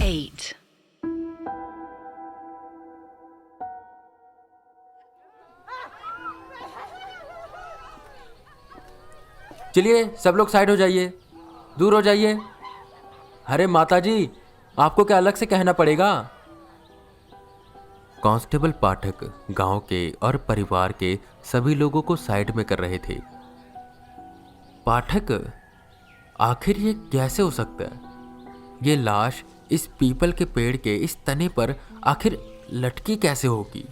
8. चलिए सब लोग साइड हो जाइए, दूर हो जाइए। अरे माताजी, आपको क्या अलग से कहना पड़ेगा। कांस्टेबल पाठक गांव के और परिवार के सभी लोगों को साइड में कर रहे थे। पाठक, आखिर ये कैसे हो सकता है? ये लाश इस पीपल के पेड़ के इस तने पर आखिर लटकी कैसे होगी?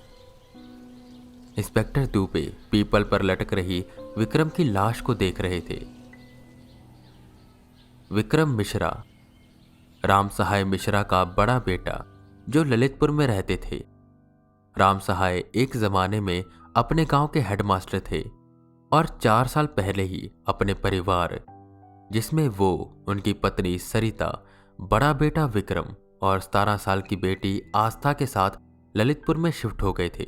इंस्पेक्टर दुबे पीपल पर लटक रही विक्रम की लाश को देख रहे थे। विक्रम मिश्रा, राम सहाय मिश्रा का बड़ा बेटा, जो ललितपुर में रहते थे। राम सहाय एक जमाने में अपने गांव के हेडमास्टर थे और 4 साल पहले ही अपने परिवार, जिसमें वो, उनकी पत्नी सरिता, बड़ा बेटा विक्रम और 17 साल की बेटी आस्था के साथ ललितपुर में शिफ्ट हो गए थे।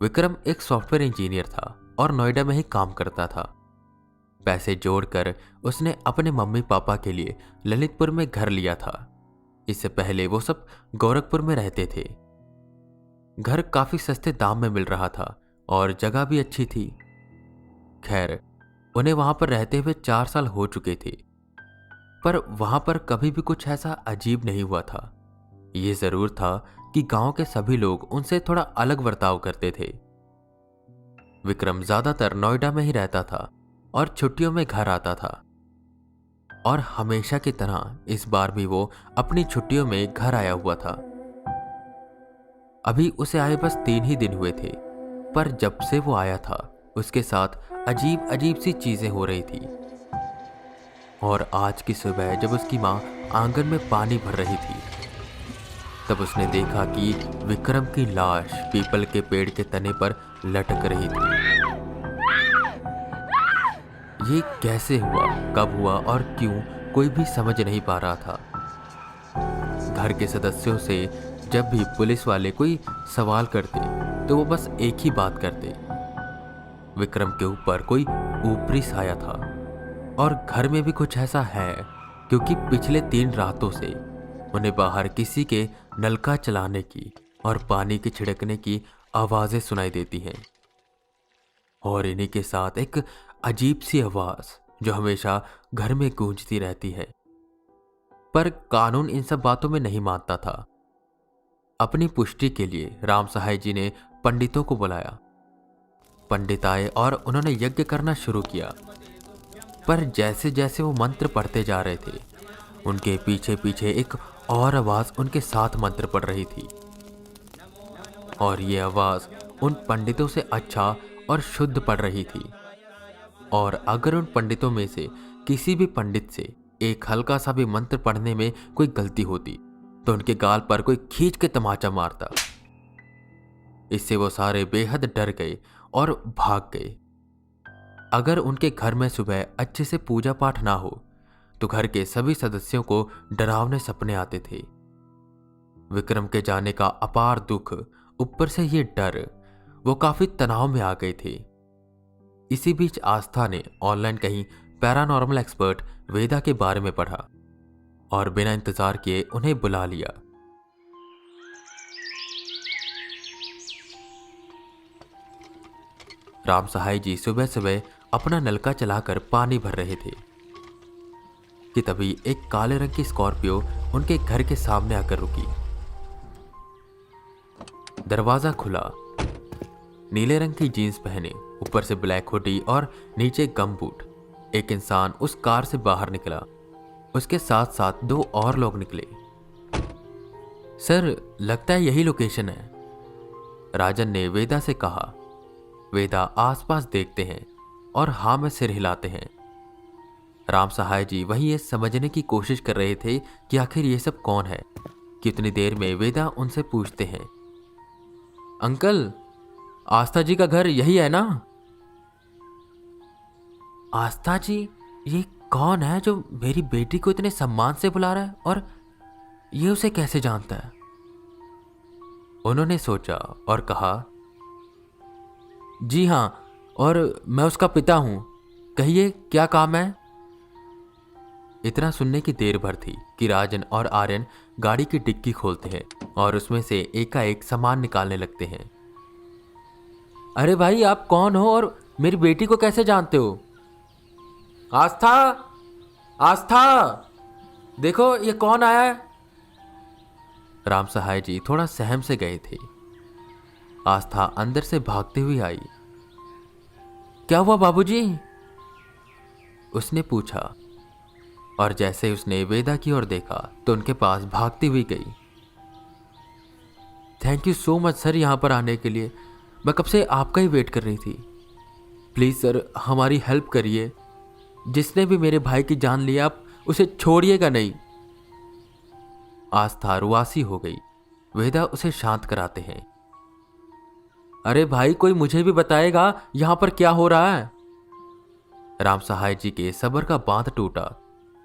विक्रम एक सॉफ्टवेयर इंजीनियर था और नोएडा में ही काम करता था। पैसे जोड़कर उसने अपने मम्मी पापा के लिए ललितपुर में घर लिया था। इससे पहले वो सब गोरखपुर में रहते थे। घर काफी सस्ते दाम में मिल रहा था और जगह भी अच्छी थी। खैर, उन्हें वहां पर रहते हुए 4 साल हो चुके थे, पर वहां पर कभी भी कुछ ऐसा अजीब नहीं हुआ था। ये जरूर था कि गांव के सभी लोग उनसे थोड़ा अलग बर्ताव करते थे। विक्रम ज्यादातर नोएडा में ही रहता था और छुट्टियों में घर आता था, और हमेशा की तरह इस बार भी वो अपनी छुट्टियों में घर आया हुआ था। अभी उसे आए बस 3 ही दिन हुए थे, पर जब से वो आया था उसके साथ अजीब अजीब सी चीजें हो रही थी। और आज की सुबह जब उसकी माँ आंगन में पानी भर रही थी, तब उसने देखा कि विक्रम की लाश पीपल के पेड़ के तने पर लटक रही थी। ये कैसे हुआ, कब हुआ और क्यों, कोई भी समझ नहीं पा रहा था। घर के सदस्यों से जब भी पुलिस वाले कोई सवाल करते तो वो बस एक ही बात करते, विक्रम के ऊपर कोई ऊपरी साया था। और घर में भी कुछ ऐसा है, क्योंकि पिछले 3 रातों से उन्हें बाहर किसी के नलका चलाने की और पानी के छिड़कने की आवाजें सुनाई देती हैं। और इन्हीं के साथ एक अजीब सी आवाज जो हमेशा घर में गूंजती रहती है। पर कानून इन सब बातों में नहीं मानता था। अपनी पुष्टि के लिए राम सहाय जी ने पंडितों को बुलाया। पंडित आए और उन्होंने यज्ञ करना शुरू किया। पर जैसे जैसे वो मंत्र पढ़ते जा रहे थे, उनके पीछे पीछे एक और आवाज उनके साथ मंत्र पढ़ रही थी। और ये आवाज उन पंडितों से अच्छा और शुद्ध पढ़ रही थी। और अगर उन पंडितों में से किसी भी पंडित से एक हल्का सा भी मंत्र पढ़ने में कोई गलती होती तो उनके गाल पर कोई खींच के तमाचा मारता। इससे वो सारे बेहद डर गए और भाग गए। अगर उनके घर में सुबह अच्छे से पूजा पाठ ना हो तो घर के सभी सदस्यों को डरावने सपने आते थे। विक्रम के जाने का अपार दुख, ऊपर से ये डर, वो काफी तनाव में आ गए थे। इसी बीच आस्था ने ऑनलाइन कहीं पैरानॉर्मल एक्सपर्ट वेदा के बारे में पढ़ा और बिना इंतजार किए उन्हें बुला लिया। राम सहाय जी सुबह सुबह अपना नलका चलाकर पानी भर रहे थे कि तभी एक काले रंग की स्कॉर्पियो उनके घर के सामने आकर रुकी। दरवाजा खुला। नीले रंग की जीन्स पहने, ऊपर से ब्लैक हुडी और नीचे गमबूट, एक इंसान उस कार से बाहर निकला। उसके साथ साथ 2 और लोग निकले। सर, लगता है यही लोकेशन है, राजन ने वेदा से कहा। वेदा आसपास देखते हैं और हाँ में सिर हिलाते हैं। राम सहाय जी वहीं ये समझने की कोशिश कर रहे थे कि आखिर ये सब कौन है। कितनी देर में वेदा उनसे पूछते हैं, अंकल, आस्था जी का घर यही है ना? आस्था जी? ये कौन है जो मेरी बेटी को इतने सम्मान से बुला रहा है, और ये उसे कैसे जानता है? उन्होंने सोचा और कहा, जी हाँ, और मैं उसका पिता हूं। कहिए क्या काम है? इतना सुनने की देर भर थी कि राजन और आर्यन गाड़ी की डिक्की खोलते हैं और उसमें से एकाएक सामान निकालने लगते हैं। अरे भाई, आप कौन हो और मेरी बेटी को कैसे जानते हो? आस्था, आस्था, देखो ये कौन आया है। राम सहाय जी थोड़ा सहम से गए थे। आस्था अंदर से भागती हुई आई। क्या हुआ बाबूजी? उसने पूछा और जैसे उसने वेदा की ओर देखा तो उनके पास भागती हुई गई। Thank you so much sir यहाँ पर आने के लिए। मैं कब से आपका ही वेट कर रही थी। प्लीज़ सर हमारी हेल्प करिए। जिसने भी मेरे भाई की जान ली आप उसे छोड़िएगा नहीं। आस्था रुआसी हो गई। वेदा उसे शांत कराते हैं। अरे भाई, कोई मुझे भी बताएगा यहां पर क्या हो रहा है। राम सहाय जी के सब्र का बांध टूटा,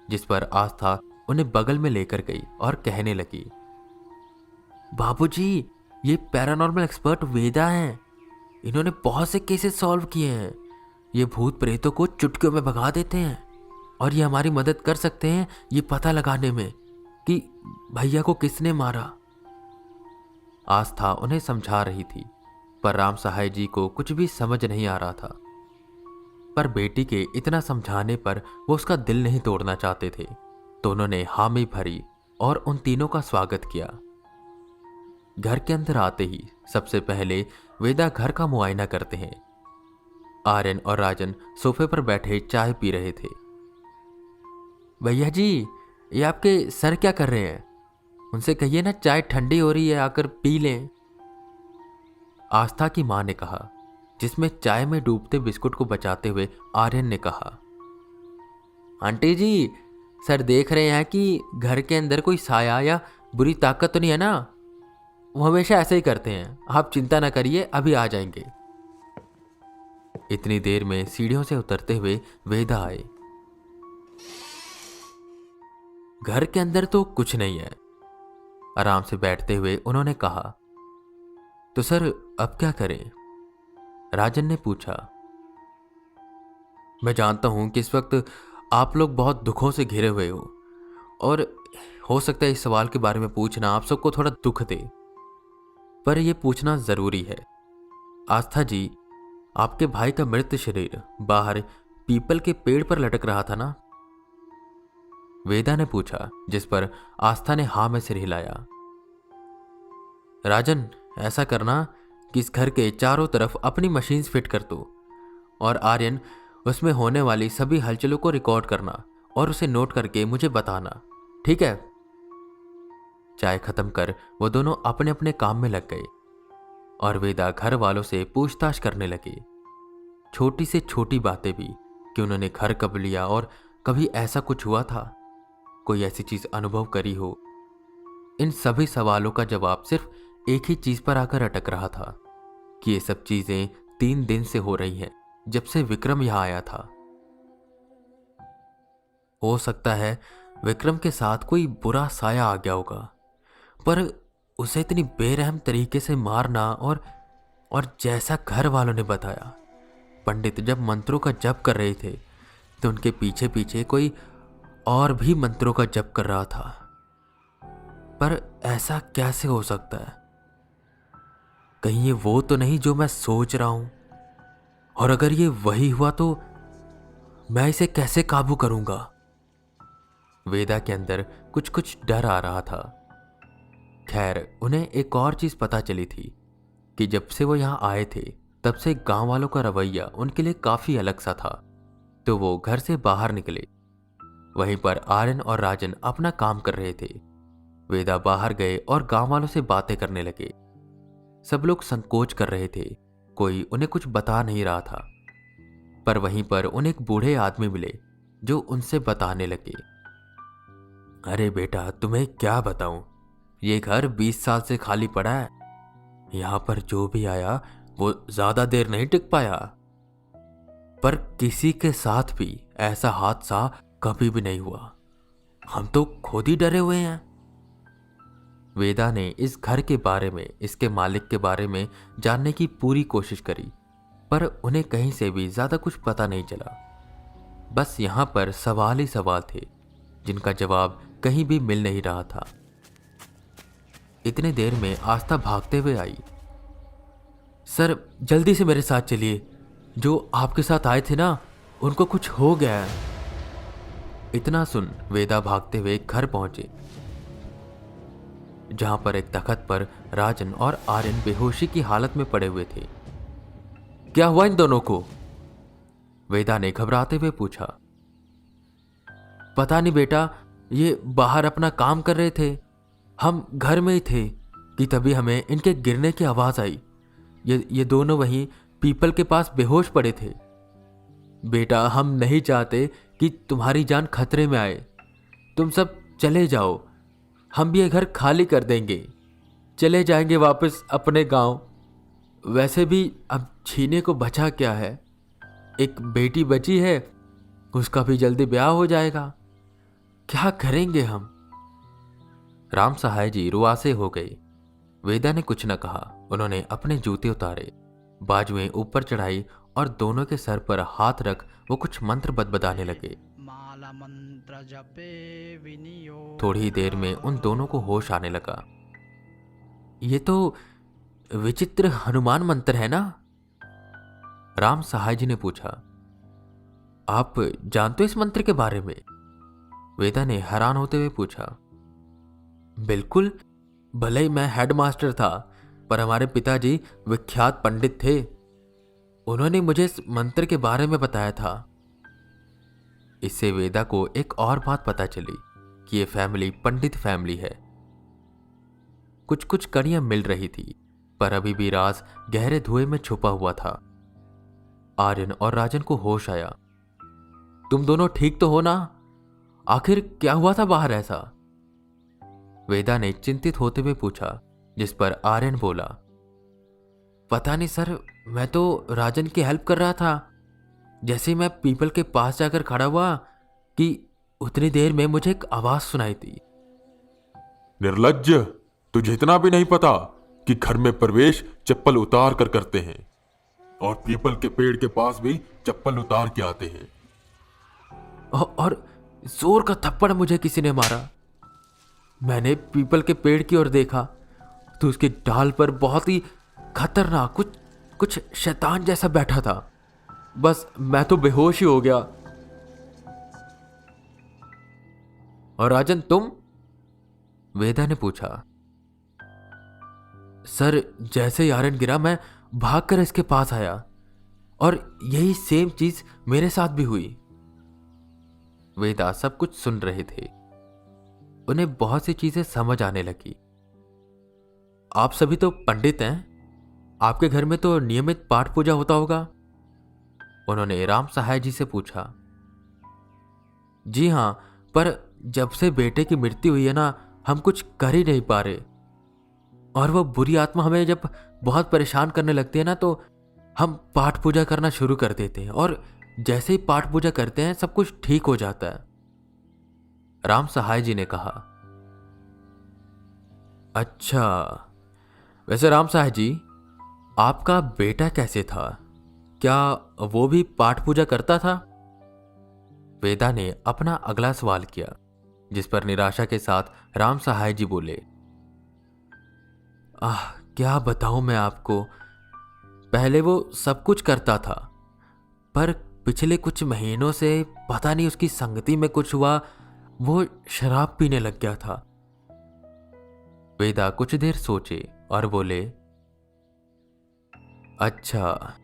जिस पर आस्था उन्हें बगल में लेकर गई और कहने लगी, बाबूजी, ये पैरानॉर्मल एक्सपर्ट वेदा हैं। इन्होंने बहुत से केसेस सॉल्व किए हैं। ये भूत प्रेतों को चुटकियों में भगा देते हैं और ये हमारी मदद कर सकते हैं ये पता लगाने में कि भैया को किसने मारा। आस्था उन्हें समझा रही थी, पर राम सहाय जी को कुछ भी समझ नहीं आ रहा था। पर बेटी के इतना समझाने पर वो उसका दिल नहीं तोड़ना चाहते थे, तो उन्होंने हामी भरी और उन तीनों का स्वागत किया। घर के अंदर आते ही सबसे पहले वेदा घर का मुआयना करते हैं। आर्यन और राजन सोफे पर बैठे चाय पी रहे थे। भैया जी, ये आपके सर क्या कर रहे हैं? उनसे कहिए ना चाय ठंडी हो रही है, आकर पी लें। आस्था की मां ने कहा, जिसमें चाय में डूबते बिस्कुट को बचाते हुए आर्यन ने कहा, आंटी जी, सर देख रहे हैं कि घर के अंदर कोई साया या बुरी ताकत तो नहीं है ना? वो हमेशा ऐसे ही करते हैं। आप चिंता ना करिए, अभी आ जाएंगे। इतनी देर में सीढ़ियों से उतरते हुए वेदा आए। घर के अंदर तो कुछ नहीं है। आराम से बैठते हुए उन्होंने कहा, तो सर अब क्या करें? राजन ने पूछा। मैं जानता हूं कि इस वक्त आप लोग बहुत दुखों से घिरे हुए हो और हो सकता है इस सवाल के बारे में पूछना आप सबको थोड़ा दुख दे, पर यह पूछना जरूरी है। आस्था जी, आपके भाई का मृत शरीर बाहर पीपल के पेड़ पर लटक रहा था ना? वेदा ने पूछा, जिस पर आस्था ने हां में सिर हिलाया। राजन, ऐसा करना कि इस घर के चारों तरफ अपनी मशीन्स फिट कर दो और आर्यन, उसमें होने वाली सभी हलचलों को रिकॉर्ड करना और उसे नोट करके मुझे बताना, ठीक है? चाय खत्म कर वो दोनों अपने अपने काम में लग गए और वेदा घर वालों से पूछताछ करने लगे, छोटी से छोटी बातें भी, कि उन्होंने घर कब लिया और कभी ऐसा कुछ हुआ था, कोई ऐसी चीज अनुभव करी हो। इन सभी सवालों का जवाब सिर्फ एक ही चीज पर आकर अटक रहा था कि ये सब चीजें 3 दिन से हो रही हैं, जब से विक्रम यहां आया था। हो सकता है विक्रम के साथ कोई बुरा साया आ गया होगा, पर उसे इतनी बेरहम तरीके से मारना और जैसा घर वालों ने बताया, पंडित जब मंत्रों का जप कर रहे थे तो उनके पीछे पीछे कोई और भी मंत्रों का जप कर रहा था। पर ऐसा कैसे हो सकता है? कहीं ये वो तो नहीं जो मैं सोच रहा हूं? और अगर ये वही हुआ तो मैं इसे कैसे काबू करूंगा? वेदा के अंदर कुछ कुछ डर आ रहा था। खैर, उन्हें एक और चीज पता चली थी कि जब से वो यहां आए थे तब से गांव वालों का रवैया उनके लिए काफी अलग सा था, तो वो घर से बाहर निकले। वहीं पर आर्यन और राजन अपना काम कर रहे थे। वेदा बाहर गए और गांव वालों से बातें करने लगे। सब लोग संकोच कर रहे थे, कोई उन्हें कुछ बता नहीं रहा था। पर वहीं पर उन्हें एक बूढ़े आदमी मिले जो उनसे बताने लगे, अरे बेटा, तुम्हें क्या बताऊं, ये घर 20 साल से खाली पड़ा है। यहां पर जो भी आया वो ज्यादा देर नहीं टिक पाया, पर किसी के साथ भी ऐसा हादसा कभी भी नहीं हुआ। हम तो खुद ही डरे हुए हैं। वेदा ने इस घर के बारे में, इसके मालिक के बारे में जानने की पूरी कोशिश करी, पर उन्हें कहीं से भी ज्यादा कुछ पता नहीं चला। बस यहां पर सवाल ही सवाल थे जिनका जवाब कहीं भी मिल नहीं रहा था। इतने देर में आस्था भागते हुए आई। सर, जल्दी से मेरे साथ चलिए, जो आपके साथ आए थे ना, उनको कुछ हो गया है। इतना सुन वेदा भागते हुए घर पहुंचे, जहां पर एक तख्त पर राजन और आर्यन बेहोशी की हालत में पड़े हुए थे। क्या हुआ इन दोनों को? वेदा ने घबराते हुए पूछा। पता नहीं बेटा, ये बाहर अपना काम कर रहे थे, हम घर में ही थे कि तभी हमें इनके गिरने की आवाज आई। ये दोनों वहीं पीपल के पास बेहोश पड़े थे। बेटा, हम नहीं चाहते कि तुम्हारी जान खतरे में आए। तुम सब चले जाओ, हम भी ये घर खाली कर देंगे, चले जाएंगे वापस अपने गांव। वैसे भी अब छीने को बचा क्या है, एक बेटी बची है, उसका भी जल्दी ब्याह हो जाएगा, क्या करेंगे हम? राम सहाय जी रुआसे हो गए। वेदा ने कुछ न कहा। उन्होंने अपने जूते उतारे, बाजुएं ऊपर चढ़ाई और दोनों के सर पर हाथ रख वो कुछ मंत्र बदबदाने लगे। थोड़ी ही देर में उन दोनों को होश आने लगा। ये तो विचित्र हनुमान मंत्र है ना? राम सहाय जी ने पूछा। आप जानते हो इस मंत्र के बारे में? वेदा ने हैरान होते हुए पूछा। बिल्कुल, भले ही मैं हेडमास्टर था, पर हमारे पिताजी विख्यात पंडित थे। उन्होंने मुझे इस मंत्र के बारे में बताया था। इससे वेदा को एक और बात पता चली कि ये फैमिली पंडित फैमिली है। कुछ कुछ कड़ियां मिल रही थी, पर अभी भी राज गहरे धुएं में छुपा हुआ था। आर्यन और राजन को होश आया। तुम दोनों ठीक तो हो ना? आखिर क्या हुआ था बाहर ऐसा? वेदा ने चिंतित होते हुए पूछा, जिस पर आर्यन बोला, पता नहीं सर, मैं तो राजन की हेल्प कर रहा था। जैसे ही मैं पीपल के पास जाकर खड़ा हुआ कि उतनी देर में मुझे एक आवाज सुनाई दी। निर्लज्ज, तुझे इतना भी नहीं पता कि घर में प्रवेश चप्पल उतार कर करते हैं, और पीपल के पेड़ के पास भी चप्पल उतार के आते हैं। और जोर का थप्पड़ मुझे किसी ने मारा। मैंने पीपल के पेड़ की ओर देखा तो उसकी डाल पर बहुत ही खतरनाक कुछ शैतान जैसा बैठा था। बस मैं तो बेहोश ही हो गया। और राजन, तुम? वेदा ने पूछा। सर, जैसे ही आर्यन गिरा, मैं भागकर इसके पास आया और यही सेम चीज मेरे साथ भी हुई। वेदा सब कुछ सुन रहे थे। उन्हें बहुत सी चीजें समझ आने लगी। आप सभी तो पंडित हैं, आपके घर में तो नियमित पाठ पूजा होता होगा? उन्होंने राम सहाय जी से पूछा। जी हां, पर जब से बेटे की मृत्यु हुई है ना, हम कुछ कर ही नहीं पा रहे। और वो बुरी आत्मा हमें जब बहुत परेशान करने लगती है ना, तो हम पाठ पूजा करना शुरू कर देते हैं, और जैसे ही पाठ पूजा करते हैं सब कुछ ठीक हो जाता है। राम सहाय जी ने कहा। अच्छा, वैसे राम सहाय जी, आपका बेटा कैसे था? क्या वो भी पाठ पूजा करता था? वेदा ने अपना अगला सवाल किया, जिस पर निराशा के साथ राम सहाय जी बोले, क्या बताऊं मैं आपको। पहले वो सब कुछ करता था, पर पिछले कुछ महीनों से पता नहीं उसकी संगति में कुछ हुआ, वो शराब पीने लग गया था। वेदा कुछ देर सोचे और बोले, अच्छा,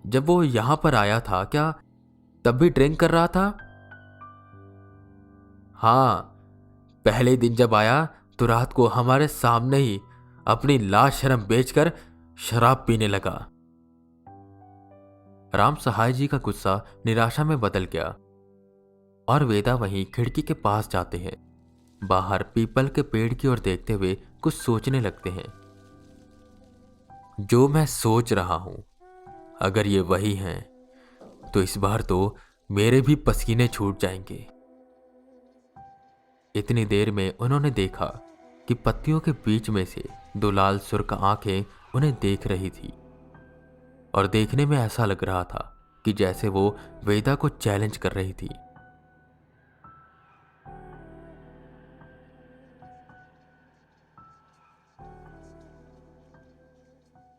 जब वो यहां पर आया था, क्या तब भी ड्रिंक कर रहा था? हाँ, पहले दिन जब आया तो रात को हमारे सामने ही अपनी लाश शर्म बेचकर शराब पीने लगा। राम सहाय जी का गुस्सा निराशा में बदल गया और वेदा वहीं खिड़की के पास जाते हैं। बाहर पीपल के पेड़ की ओर देखते हुए कुछ सोचने लगते हैं। जो मैं सोच रहा हूं, अगर ये वही हैं, तो इस बार तो मेरे भी पसीने छूट जाएंगे। इतनी देर में उन्होंने देखा कि पत्तियों के बीच में से दो लाल सुर्ख आंखें उन्हें देख रही थी, और देखने में ऐसा लग रहा था कि जैसे वो वेदा को चैलेंज कर रही थी।